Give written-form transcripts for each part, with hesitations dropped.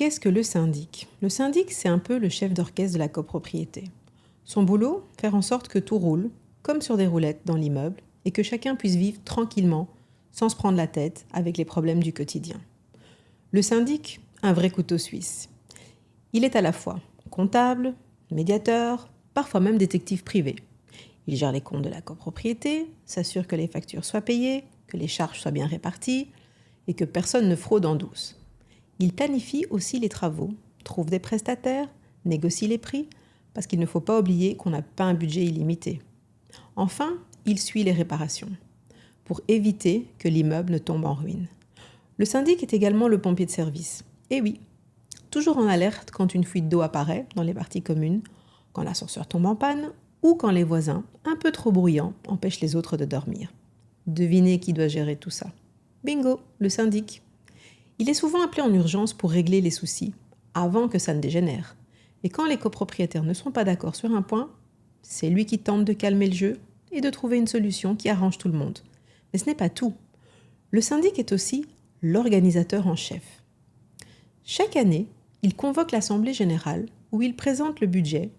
Qu'est-ce que le syndic? Le syndic, c'est un peu le chef d'orchestre de la copropriété. Son boulot, faire en sorte que tout roule, comme sur des roulettes dans l'immeuble, et que chacun puisse vivre tranquillement, sans se prendre la tête avec les problèmes du quotidien. Le syndic, un vrai couteau suisse. Il est à la fois comptable, médiateur, parfois même détective privé. Il gère les comptes de la copropriété, s'assure que les factures soient payées, que les charges soient bien réparties et que personne ne fraude en douce. Il planifie aussi les travaux, trouve des prestataires, négocie les prix, parce qu'il ne faut pas oublier qu'on n'a pas un budget illimité. Enfin, il suit les réparations, pour éviter que l'immeuble ne tombe en ruine. Le syndic est également le pompier de service. Et oui, toujours en alerte quand une fuite d'eau apparaît dans les parties communes, quand l'ascenseur tombe en panne ou quand les voisins, un peu trop bruyants, empêchent les autres de dormir. Devinez qui doit gérer tout ça. Bingo, le syndic. Il est souvent appelé en urgence pour régler les soucis, avant que ça ne dégénère. Et quand les copropriétaires ne sont pas d'accord sur un point, c'est lui qui tente de calmer le jeu et de trouver une solution qui arrange tout le monde. Mais ce n'est pas tout. Le syndic est aussi l'organisateur en chef. Chaque année, il convoque l'Assemblée générale où il présente le budget,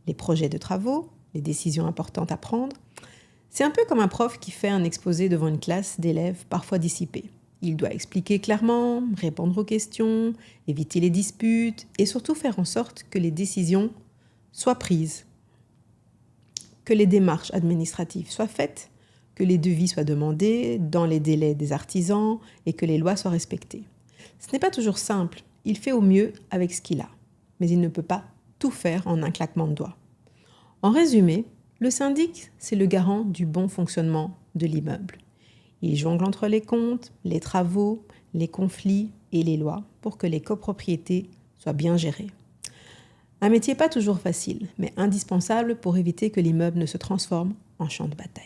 les projets de travaux, les décisions importantes à prendre. C'est un peu comme un prof qui fait un exposé devant une classe d'élèves parfois dissipés. Il doit expliquer clairement, répondre aux questions, éviter les disputes et surtout faire en sorte que les décisions soient prises, que les démarches administratives soient faites, que les devis soient demandés dans les délais des artisans et que les lois soient respectées. Ce n'est pas toujours simple, il fait au mieux avec ce qu'il a, mais il ne peut pas tout faire en un claquement de doigts. En résumé, le syndic, c'est le garant du bon fonctionnement de l'immeuble. Il jongle entre les comptes, les travaux, les conflits et les lois pour que les copropriétés soient bien gérées. Un métier pas toujours facile, mais indispensable pour éviter que l'immeuble ne se transforme en champ de bataille.